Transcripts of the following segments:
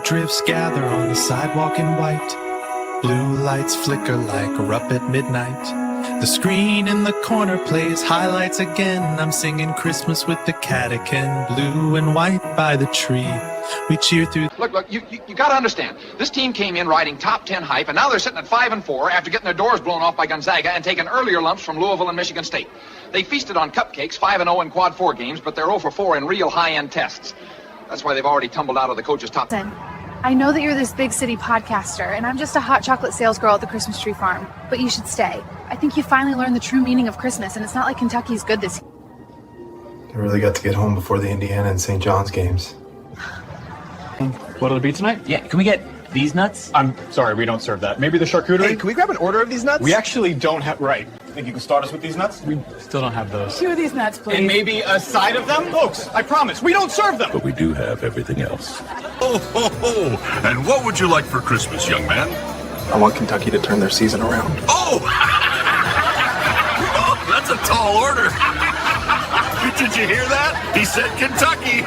Snowdrifts gather on the sidewalk in white. Blue lights flicker like we're up at midnight. The screen in the corner plays highlights again. I'm singing Christmas with the Catican, blue and white by the tree. We cheer through. Look, you got to understand. This team came in riding top 10 hype, and now they're sitting at 5-4 after getting their doors blown off by Gonzaga and taking earlier lumps from Louisville and Michigan State. They feasted on cupcakes, 5-0 in quad 4 games, but they're 0-4 in real high-end tests. That's why they've already tumbled out of the coach's top. I know that you're this big city podcaster, and I'm just a hot chocolate sales girl at the Christmas tree farm, but you should stay. I think you finally learned the true meaning of Christmas, and it's not like Kentucky's good this year. I really got to get home before the Indiana and St. John's games. What'll it be tonight? Yeah, can we get these nuts? I'm sorry, we don't serve that. Maybe the charcuterie? Hey, can we grab an order of these nuts? We actually don't have... Right. Think you can start us with these nuts? We still don't have those. 2 of these nuts, please. And maybe a side of them? Folks, I promise, we don't serve them! But we do have everything else. Oh, ho, ho! And what would you like for Christmas, young man? I want Kentucky to turn their season around. Oh! Oh, that's a tall order. Did you hear that? He said Kentucky.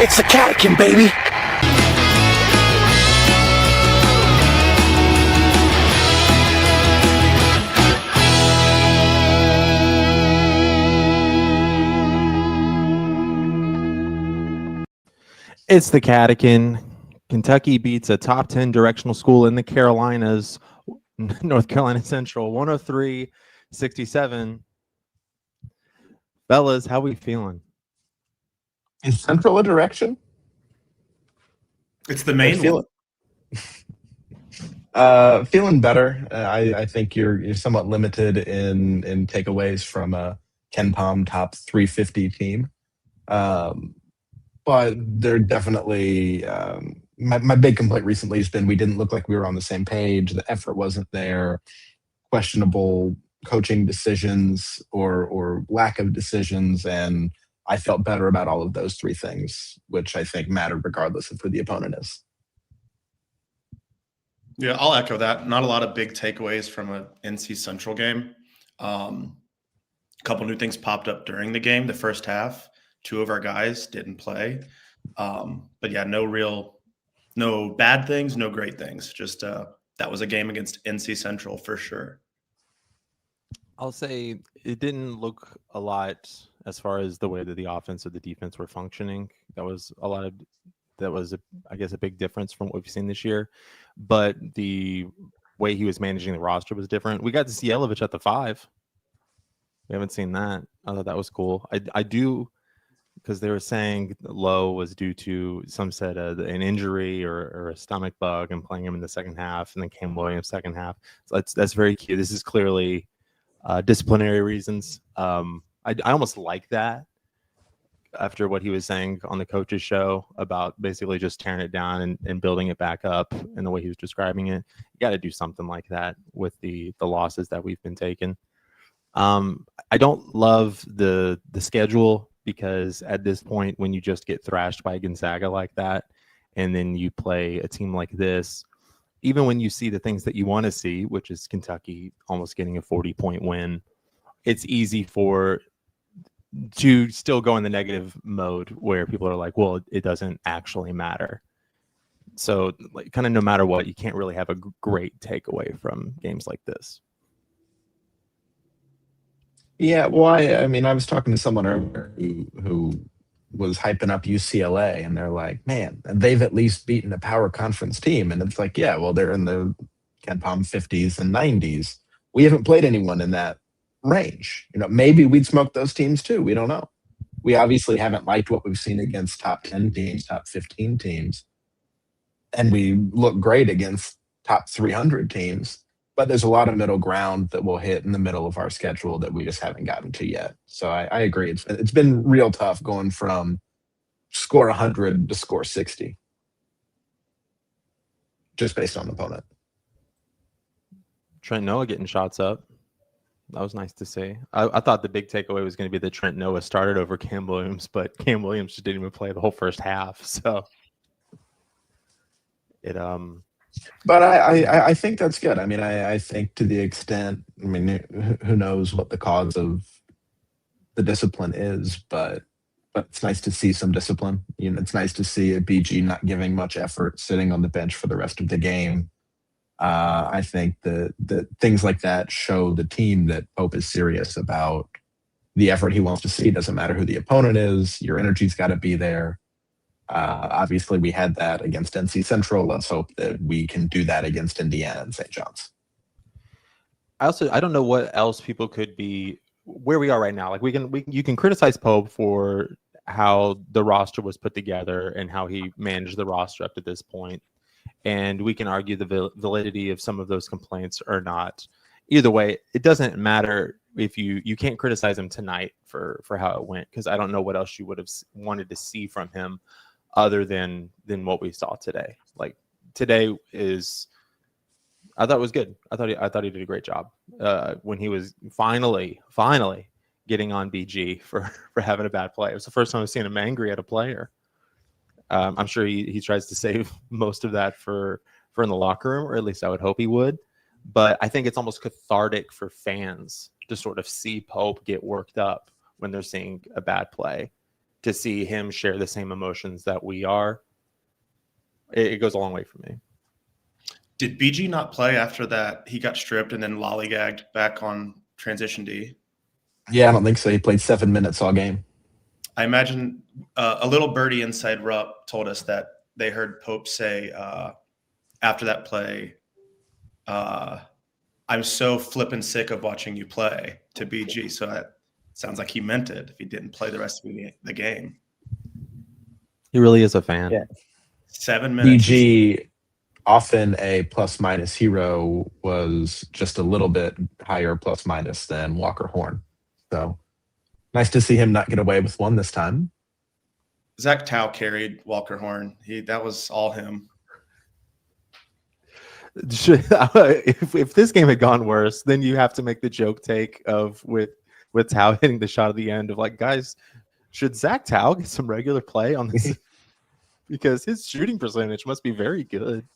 It's the Catican, baby! It's the Catican. Kentucky beats a top 10 directional school in the Carolinas, North Carolina Central, 103-67. Fellas, how we feeling? Is Central a direction? It's the main one. Feeling better. I think you're somewhat limited in takeaways from a Ken Pom top 350 team. But they're definitely my big complaint recently has been we didn't look like we were on the same page. The effort wasn't there. Questionable coaching decisions or lack of decisions, and I felt better about all of those three things, which I think mattered regardless of who the opponent is. Yeah, I'll echo that. Not a lot of big takeaways from a NC Central game. A couple new things popped up during the game. The first half, 2 of our guys didn't play. But yeah, no bad things, no great things. Just that was a game against NC Central for sure. I'll say it didn't look a lot as far as the way that the offense or the defense were functioning. I guess, a big difference from what we've seen this year. But the way he was managing the roster was different. We got to see Yelovich at the 5. We haven't seen that. I thought that was cool. I do, because they were saying Lowe was due to, some said an injury or a stomach bug, and playing him in the second half, and then Cam Williams second half. So that's very cute. This is clearly disciplinary reasons. I almost like that after what he was saying on the coach's show about basically just tearing it down and building it back up, and the way he was describing it. You got to do something like that with the losses that we've been taking. I don't love the schedule, because at this point, when you just get thrashed by Gonzaga like that, and then you play a team like this, even when you see the things that you want to see, which is Kentucky almost getting a 40-point win, it's easy to still go in the negative mode where people are like, well, it doesn't actually matter. So like, kind of no matter what, you can't really have a great takeaway from games like this. Yeah, well, I mean, I was talking to someone earlier who was hyping up UCLA, and they're like, man, they've at least beaten a power conference team. And it's like, yeah, well, they're in the Ken Pom 50s and 90s. We haven't played anyone in that range. Maybe we'd smoke those teams too. We don't know. We obviously haven't liked what we've seen against top 10 teams, top 15 teams. And we look great against top 300 teams. But there's a lot of middle ground that we'll hit in the middle of our schedule that we just haven't gotten to yet. So I agree. It's been real tough going from score 100 to score 60, just based on the opponent. Trent Noah getting shots up. That was nice to see. I thought the big takeaway was going to be that Trent Noah started over Cam Williams, but Cam Williams just didn't even play the whole first half. So But I think that's good. I mean, I think to the extent, I mean, who knows what the cause of the discipline is, but it's nice to see some discipline. You know, it's nice to see a BG not giving much effort, sitting on the bench for the rest of the game. I think that things like that show the team that Pope is serious about the effort he wants to see. It doesn't matter who the opponent is. Your energy's got to be there. Obviously, we had that against NC Central. Let's hope that we can do that against Indiana and St. John's. I don't know what else people could be where we are right now. Like you can criticize Pope for how the roster was put together and how he managed the roster up to this point. And we can argue the validity of some of those complaints or not. Either way, it doesn't matter if you can't criticize him tonight for how it went, because I don't know what else you would have wanted to see from him other than what we saw today. Like today I thought it was good. I thought he did a great job when he was finally getting on BG for having a bad play. It was the first time I've seen him angry at a player. I'm sure he tries to save most of that for in the locker room, or at least I would hope he would. But I think it's almost cathartic for fans to sort of see Pope get worked up when they're seeing a bad play, to see him share the same emotions that we are. It goes a long way for me. Did BG not play after that? He got stripped and then lollygagged back on transition D. Yeah, I don't think so. He played 7 minutes all game. I imagine a little birdie inside Rupp told us that they heard Pope say after that play, I'm so flippin' sick of watching you play, to BG. So that sounds like he meant it if he didn't play the rest of the game. He really is a fan. Yeah. 7 minutes. BG, often a plus-minus hero, was just a little bit higher plus-minus than Walker Horn. So nice to see him not get away with one this time. Zach Tao carried Walker Horn. That was all him. If this game had gone worse, then you have to make the joke take of with Tao hitting the shot at the end of like, guys, should Zach Tao get some regular play on this? Because his shooting percentage must be very good.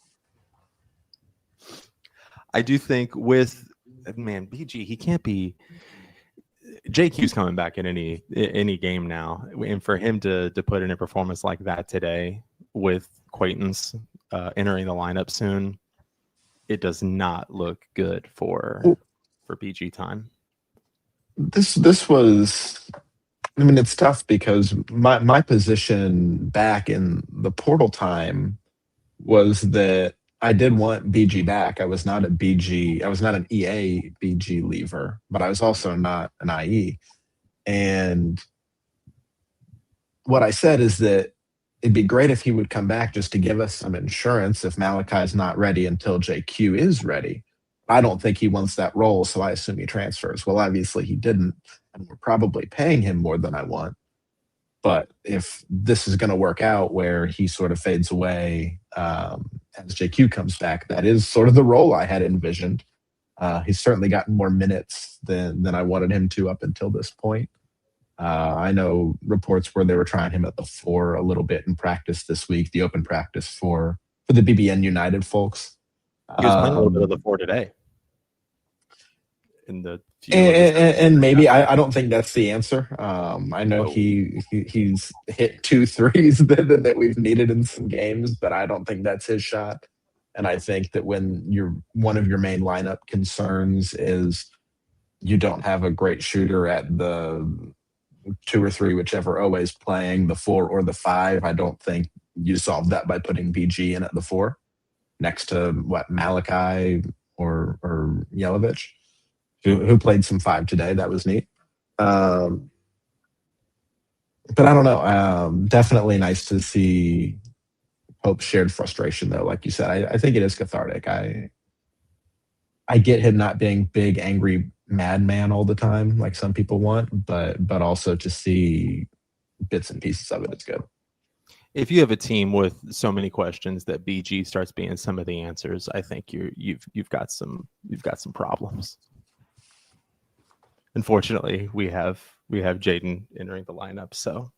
I do think with BG, he can't be. JQ's coming back in any game now, and for him to put in a performance like that today with Quaintance entering the lineup soon, it does not look good for BG time. This was, I mean, it's tough because my position back in the portal time was that I did want BG back. I was not an EA BG leaver, but I was also not an IE. And what I said is that it'd be great if he would come back just to give us some insurance if Malachi's not ready until JQ is ready. I don't think he wants that role, so I assume he transfers. Well, obviously he didn't, and we're probably paying him more than I want. But if this is going to work out where he sort of fades away as JQ comes back, that is sort of the role I had envisioned. He's certainly gotten more minutes than I wanted him to up until this point. I know reports where they were trying him at the 4 a little bit in practice this week, the open practice for the BBN United folks. He was playing a little bit of the 4 today. And maybe I don't think that's the answer. I know he's hit 2 threes that we've needed in some games, but I don't think that's his shot. And I think that when one of your main lineup concerns is you don't have a great shooter at the 2 or 3, whichever O is playing, the 4 or the 5, I don't think you solve that by putting BG in at the 4 next to Malachi or Yelovich, who played some 5 today. That was neat. But I don't know. Definitely nice to see Pope's shared frustration, though. Like you said, I think it is cathartic. I get him not being big, angry madman all the time, like some people want, but also to see bits and pieces of it, it's good. If you have a team with so many questions that BG starts being some of the answers, I think you've got some problems. Unfortunately, we have Jaden entering the lineup, so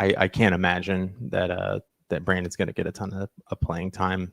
I can't imagine that Brandon's going to get a ton of playing time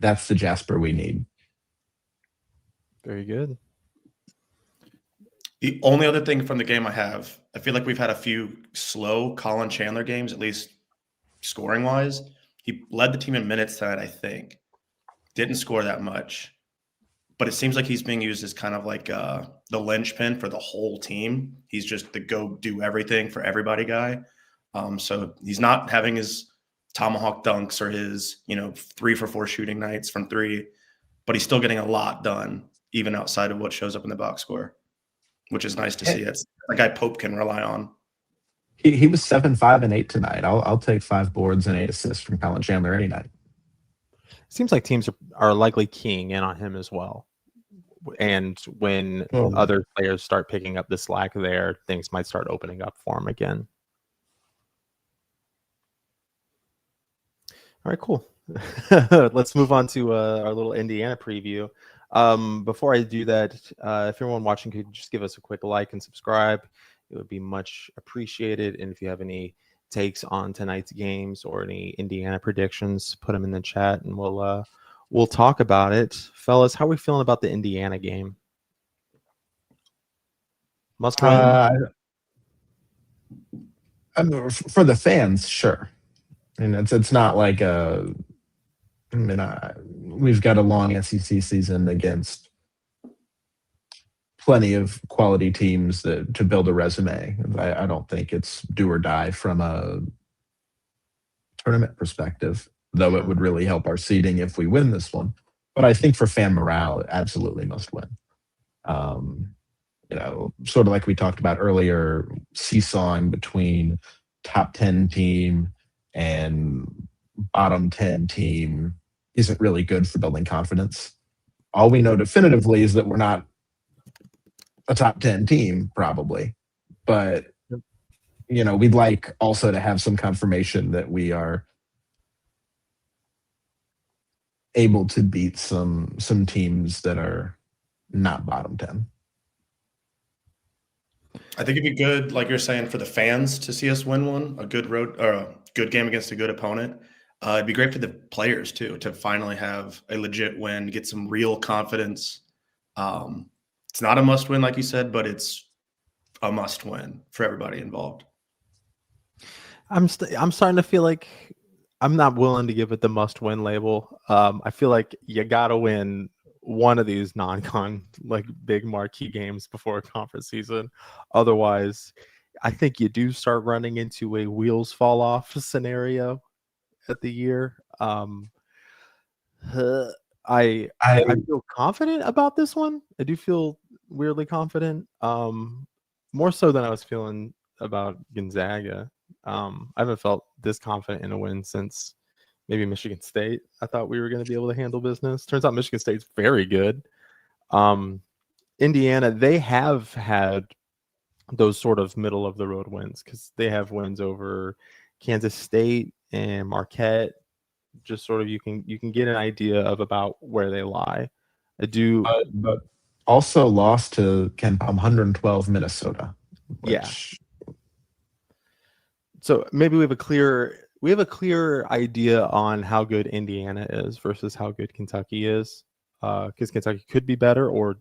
That's the Jasper we need. Very good. The only other thing from the game I feel like we've had a few slow Colin Chandler games, at least scoring wise. He led the team in minutes tonight, I think. Didn't score that much, but it seems like he's being used as kind of like the linchpin for the whole team. He's just the go do everything for everybody guy. So he's not having his tomahawk dunks or his 3-for-4 shooting nights from three, but he's still getting a lot done, even outside of what shows up in the box score, which is nice to see. It's a guy Pope can rely on. He was 7, 5, and 8 tonight. I'll take 5 boards and 8 assists from Colin Chandler any night. Seems like teams are likely keying in on him as well. And when Well, other players start picking up the slack there, things might start opening up for him again. All right, cool. Let's move on to our little Indiana preview. Before I do that, if everyone watching could just give us a quick like and subscribe, it would be much appreciated. And if you have any takes on tonight's games or any Indiana predictions, put them in the chat and we'll talk about it. Fellas, how are we feeling about the Indiana game? Must win? I mean, for the fans, sure. And it's not like we've got a long SEC season against plenty of quality teams to build a resume. I don't think it's do or die from a tournament perspective, though it would really help our seeding if we win this one. But I think for fan morale, it absolutely must win. Sort of like we talked about earlier, seesawing between top 10 team and bottom 10 team isn't really good for building confidence. All we know definitively is that we're not a top 10 team, probably. But, we'd like also to have some confirmation that we are able to beat some teams that are not bottom 10. I think it'd be good, like you're saying, for the fans to see us win one, a good road or a good game against a good opponent. It'd be great for the players too to finally have a legit win, get some real confidence. It's not a must win, like you said, but it's a must win for everybody involved. I'm starting to feel like I'm not willing to give it the must win label. I feel like you gotta win one of these non-con like big marquee games before a conference season. Otherwise, I think you do start running into a wheels fall off scenario at the year. I feel confident about this one. I do feel weirdly confident. More so than I was feeling about Gonzaga. I haven't felt this confident in a win since maybe Michigan State. I thought we were going to be able to handle business. Turns out Michigan State's very good. Indiana, they have had those sort of middle of the road wins because they have wins over Kansas State and Marquette. Just sort of you can get an idea of about where they lie. I do, but also lost to Ken Palm 112 Minnesota. Yeah. So maybe we have a clear idea on how good Indiana is versus how good Kentucky is, because Kentucky could be better or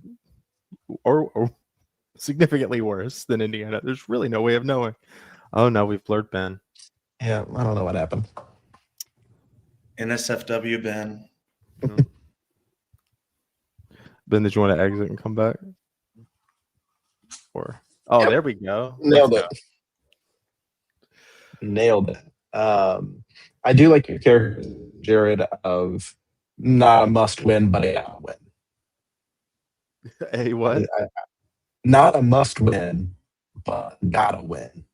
significantly worse than Indiana. There's really no way of knowing. Oh no, we've blurred Ben. Yeah, I don't know what happened. NSFW Ben. Ben, did you want to exit and come back? Or Yep. There we go. Nailed it. I do like your character, Jared, of not a must win, but a gotta win. Hey, what? Not a must win, but gotta win.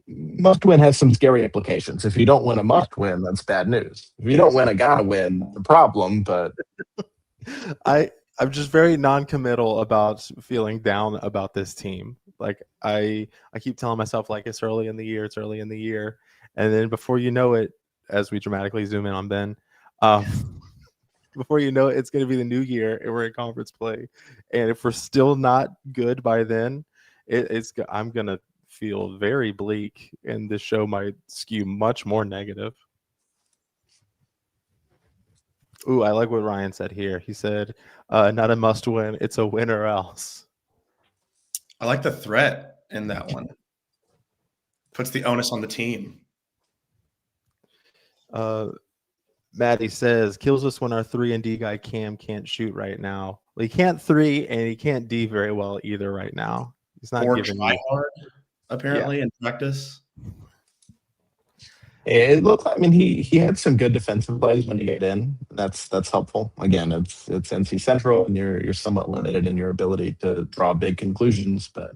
Must win has some scary implications. If you don't win a must win, that's bad news. If you don't win a gotta win, the problem. But I'm just very non-committal about feeling down about this team. Like I keep telling myself like it's early in the year, and then before you know it, as we dramatically zoom in on Ben, before you know it, it's going to be the new year and we're in conference play, and if we're still not good by then, I'm gonna feel very bleak, and this show might skew much more negative. Ooh, I like what Ryan said here. He said, not a must win, it's a win or else. I like the threat in that one. Puts the onus on the team. Maddie says, kills us when our 3-and-D guy Cam can't shoot right now. Well, he can't 3 and he can't D very well either right now. He's not Or giving try you hard, apparently, in practice. It looked. I mean, he had some good defensive plays when he got in. That's helpful. Again, it's NC Central, and you're somewhat limited in your ability to draw big conclusions. But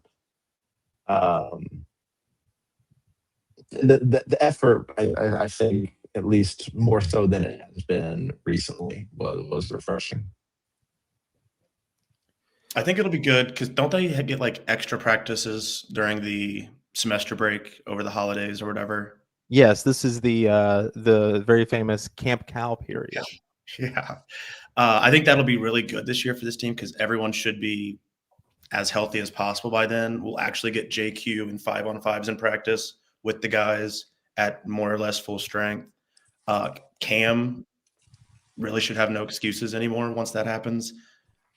the effort, I think, at least more so than it has been recently, was refreshing. I think it'll be good because don't they get like extra practices during the semester break over the holidays or whatever? Yes, this is the very famous Camp Cal period. Yeah. I think that'll be really good this year for this team because everyone should be as healthy as possible by then. We'll actually get JQ and 5-on-5s in practice with the guys at more or less full strength. Cam really should have no excuses anymore once that happens.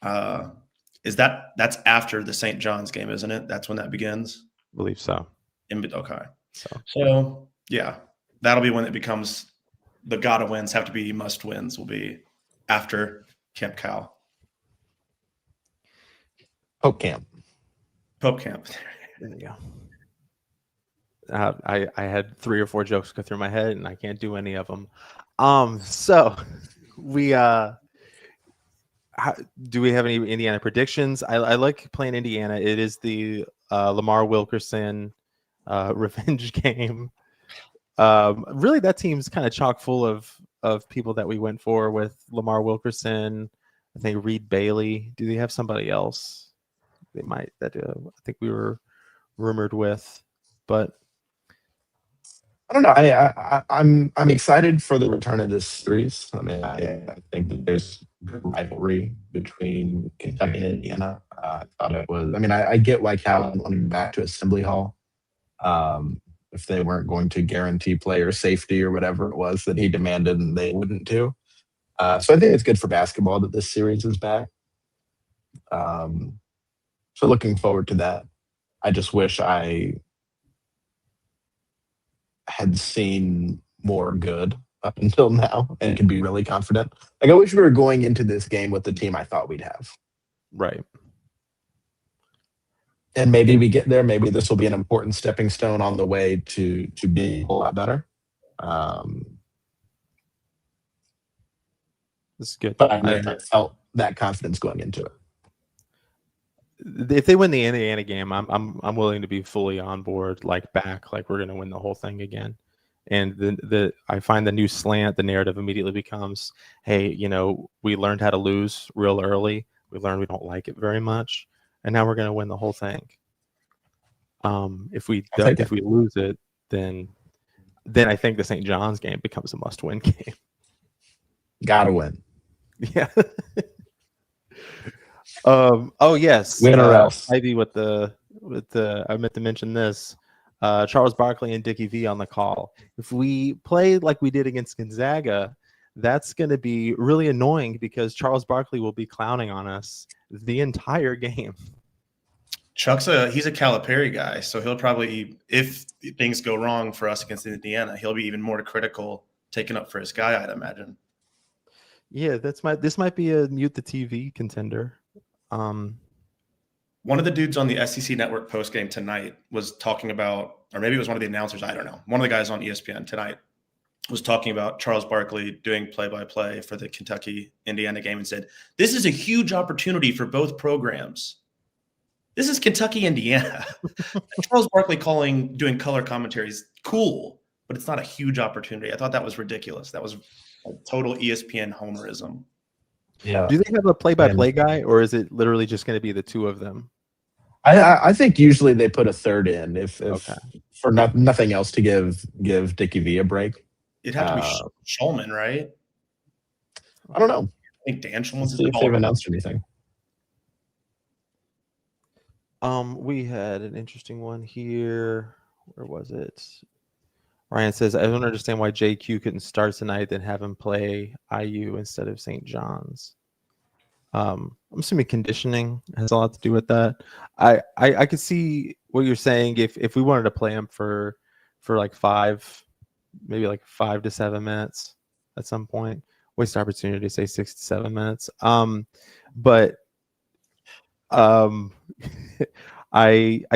That's after the St. John's game, isn't it? That's when that begins? I believe so. Okay. So yeah, that'll be when it becomes the gotta wins have to be must wins will be after Camp Cal. Pope Camp. Pope Camp. There you go. I had 3 or 4 jokes go through my head and I can't do any of them. So we do we have any Indiana predictions? I like playing Indiana. It is the Lamar Wilkerson revenge game. Really, that team's kind of chock full of people that we went for with Lamar Wilkerson. I think Reed Bailey. Do they have somebody else? They might. That I think we were rumored with, but I don't know. I'm excited for the return of this series. I mean, I think that there's good rivalry between Kentucky and Indiana. I thought it was. I mean, I get why Cal wanted back to Assembly Hall. If they weren't going to guarantee player safety or whatever it was that he demanded, and they wouldn't do. So I think it's good for basketball that this series is back. So looking forward to that. I just wish I had seen more good up until now and could be really confident. Like I wish we were going into this game with the team I thought we'd have. Right. And maybe we get there. Maybe this will be an important stepping stone on the way to being a lot better. This is good. But I felt that confidence going into it. If they win the Indiana game, I'm willing to be fully on board, like back, like we're going to win the whole thing again. And I find the new slant, the narrative immediately becomes, hey, we learned how to lose real early. We learned we don't like it very much, and now we're going to win the whole thing. If we lose it, then I think the St. John's game becomes a must-win game. Gotta win. Yeah. Oh yes. Win or else. Ivy with the I meant to mention this. Charles Barkley and Dickie V on the call. If we play like we did against Gonzaga, that's going to be really annoying because Charles Barkley will be clowning on us the entire game. Chuck's he's a Calipari guy, so he'll probably, if things go wrong for us against Indiana, he'll be even more critical, taking up for his guy, I'd imagine. Yeah, this might be a mute the TV contender. One of the dudes on the SEC Network postgame tonight was talking about, or maybe it was one of the announcers, I don't know. One of the guys on ESPN tonight was talking about Charles Barkley doing play-by-play for the Kentucky-Indiana game and said, this is a huge opportunity for both programs. This is Kentucky, Indiana. Charles Barkley doing color commentary is cool, but it's not a huge opportunity. I thought that was ridiculous. That was a total ESPN homerism. Yeah. Do they have a play-by-play guy, or is it literally just going to be the two of them? I think usually they put a third in if for nothing else to give Dickie V a break. It'd have to be Schulman, right? I don't know. I think Dan Schulman's See if they've announced anything. We had an interesting one here. Where was it? Ryan says, I don't understand why JQ couldn't start tonight, then have him play IU instead of St. John's. I'm assuming conditioning has a lot to do with that. I could see what you're saying if we wanted to play him for like maybe like 5 to 7 minutes at some point. Waste opportunity to say 6 to 7 minutes. But I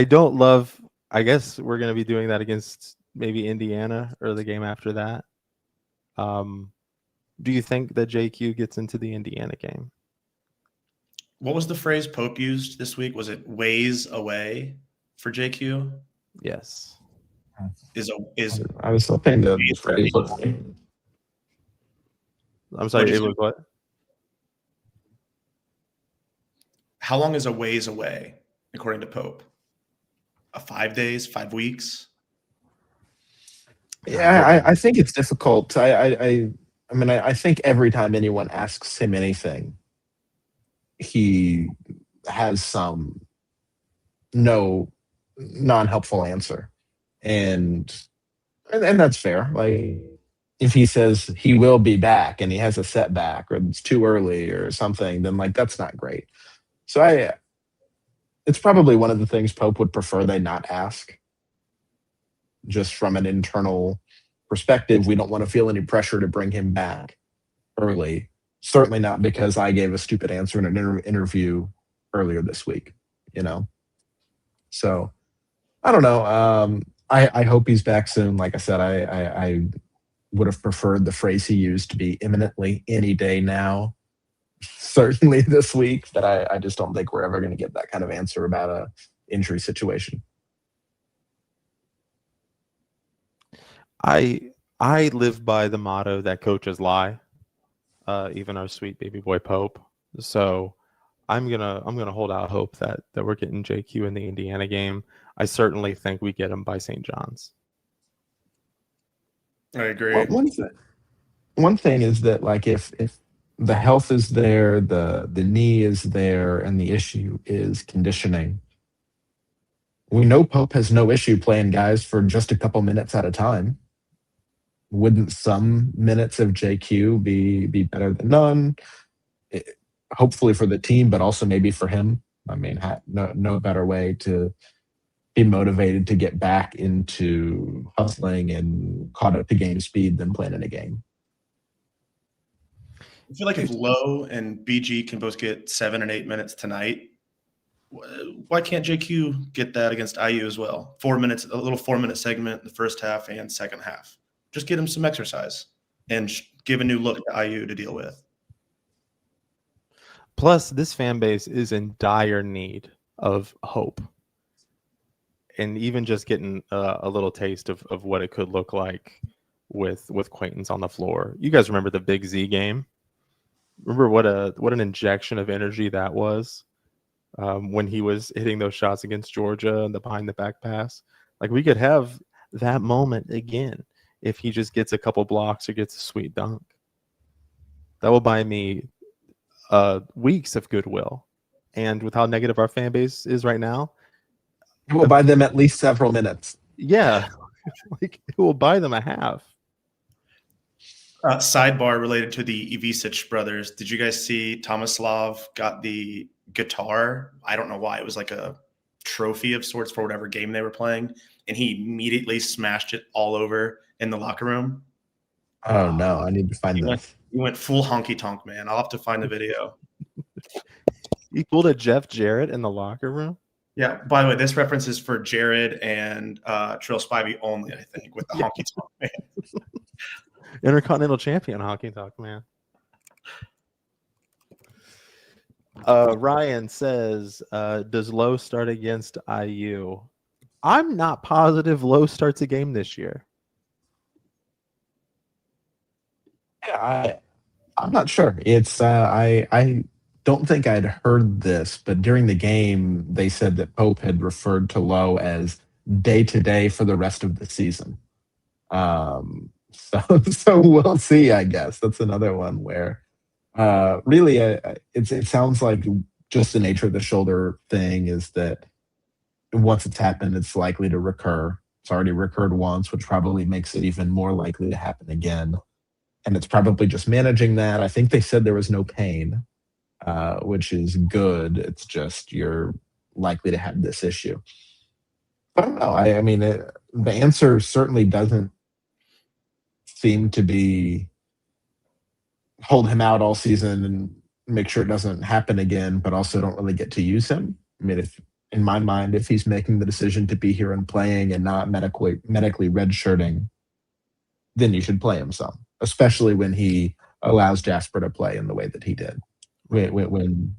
don't love. I guess we're going to be doing that against maybe Indiana or the game after that. Do you think that JQ gets into the Indiana game? What was the phrase Pope used this week? Was it ways away for JQ? Yes. I was hoping the phrase. I'm sorry, it was what? How long is a ways away, according to Pope? 5 days, 5 weeks? Yeah, I think it's difficult. I mean, I think every time anyone asks him anything, he has some non-helpful answer, and that's fair. Like, if he says he will be back and he has a setback or it's too early or something, then like that's not great. So it's probably one of the things Pope would prefer they not ask. Just from an internal perspective, we don't want to feel any pressure to bring him back early. Certainly not because I gave a stupid answer in an interview earlier this week, So I don't know. I hope he's back soon. Like I said, I would have preferred the phrase he used to be imminently any day now, certainly this week, but I just don't think we're ever going to get that kind of answer about a injury situation. I live by the motto that coaches lie, even our sweet baby boy Pope. So I'm gonna hold out hope that we're getting JQ in the Indiana game. I certainly think we get him by St. John's. I agree. Well, one thing is that like if the health is there, the knee is there, and the issue is conditioning, we know Pope has no issue playing guys for just a couple minutes at a time. Wouldn't some minutes of JQ be better than none? Hopefully for the team, but also maybe for him. I mean, no better way to be motivated to get back into hustling and caught up to game speed than playing in a game. I feel like if Lowe and BG can both get 7 and 8 minutes tonight, why can't JQ get that against IU as well? 4 minutes, a little 4-minute segment in the first half and second half. Just get him some exercise and give a new look to IU to deal with. Plus, this fan base is in dire need of hope. And even just getting a little taste of what it could look like with Quaintance on the floor. You guys remember the Big Z game? Remember what an injection of energy that was when he was hitting those shots against Georgia and the behind the back pass? Like, we could have that moment again if he just gets a couple blocks or gets a sweet dunk. That will buy me weeks of goodwill. And with how negative our fan base is right now, it will buy them at least several minutes. Yeah, like it will buy them a half. Sidebar related to the Ivisic brothers. Did you guys see Tomislav got the guitar? I don't know why. It was like a trophy of sorts for whatever game they were playing. And he immediately smashed it all over in the locker room. Oh, no. I need to find this. He went full honky tonk, man. I'll have to find the video. He pulled a Jeff Jarrett in the locker room? Yeah. By the way, this reference is for Jared and Trill Spivey only, I think, with the honky tonk, man. Intercontinental champion honky tonk, man. Ryan says, does Lowe start against IU? I'm not positive Lowe starts a game this year. Yeah, I'm not sure. It's I don't think I'd heard this, but during the game they said that Pope had referred to Lowe as day-to-day for the rest of the season. So we'll see, I guess. That's another one where really it sounds like just the nature of the shoulder thing is that once it's happened, it's likely to recur. It's already recurred once, which probably makes it even more likely to happen again. And it's probably just managing that. I think they said there was no pain, which is good. It's just you're likely to have this issue. I don't know. I mean, the answer certainly doesn't seem to be hold him out all season and make sure it doesn't happen again, but also don't really get to use him. I mean, if in my mind, if he's making the decision to be here and playing and not medically redshirting, then you should play him some, especially when he allows Jasper to play in the way that he did. And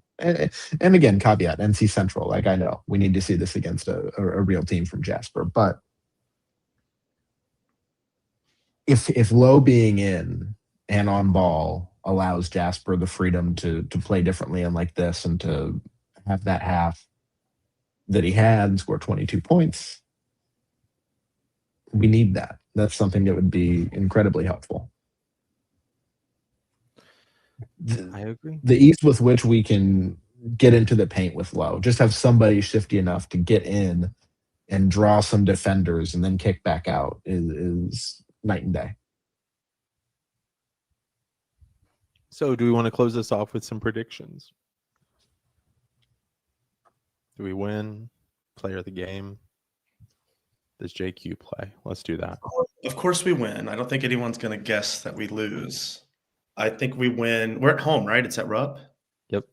again, caveat, NC Central, like I know we need to see this against a real team from Jasper, but if Lowe being in and on ball allows Jasper the freedom to play differently and like this and to have that half that he had and score 22 points, we need that. That's something that would be incredibly helpful. I agree. The ease with which we can get into the paint with Lowe, just have somebody shifty enough to get in and draw some defenders and then kick back out is night and day. So do we want to close this off with some predictions? Do we win? Player of the game? Does JQ play? Let's do that. Of course we win. I don't think anyone's going to guess that we lose. I think we win. We're at home, right? It's at Rupp? Yep.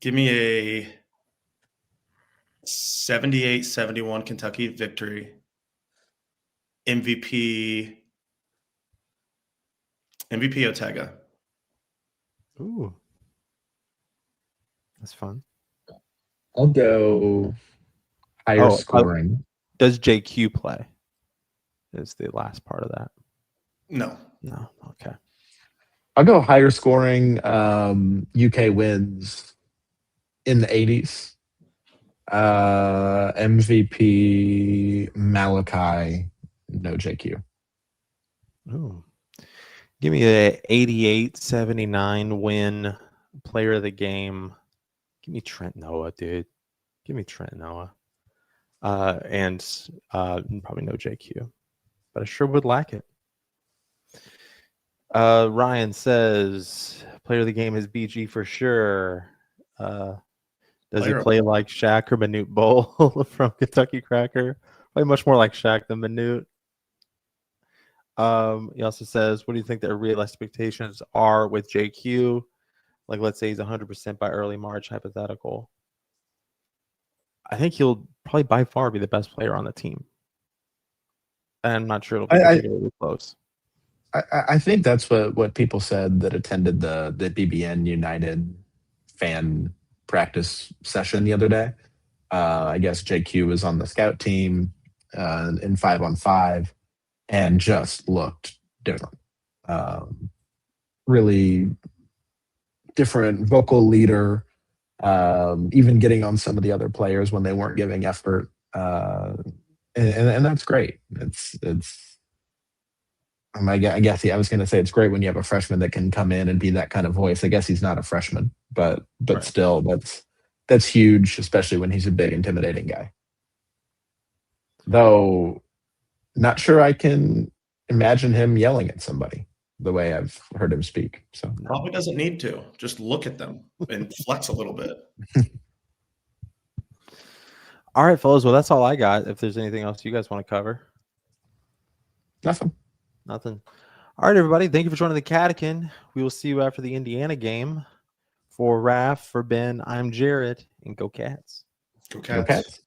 Give me a 78-71 Kentucky victory. MVP Otega. Ooh. That's fun. I'll go higher scoring. Does JQ play? Is the last part of that? No. Okay. I'll go higher scoring. UK wins in the 80s. MVP Malachi, no JQ. Ooh. Give me a 88-79 win. Player of the game. Give me Trent Noah, dude. Give me Trent Noah. And probably no JQ. But I sure would like it. Ryan says player of the game is BG for sure. Does he play like Shaq or Manute Bowl from Kentucky Cracker? Probably much more like Shaq than Manute. He also says, what do you think the real expectations are with JQ? Like, let's say he's 100% by early March, hypothetical. I think he'll probably by far be the best player on the team. And I'm not sure it'll be particularly close. I think that's what people said that attended the BBN United fan practice session the other day. I guess JQ was on the scout team in 5-on-5 and just looked different. Really different vocal leader, even getting on some of the other players when they weren't giving effort. And that's great. I guess I was going to say it's great when you have a freshman that can come in and be that kind of voice. I guess he's not a freshman, but right. Still, that's huge, especially when he's a big, intimidating guy. Though, not sure I can imagine him yelling at somebody the way I've heard him speak. So probably doesn't need to. Just look at them and flex a little bit. All right, fellas. Well, that's all I got. If there's anything else you guys want to cover. Nothing. All right, everybody. Thank you for joining the Catican. We will see you after the Indiana game. For Raph, for Ben, I'm Jared, and go Cats. Go Cats. Go Cats.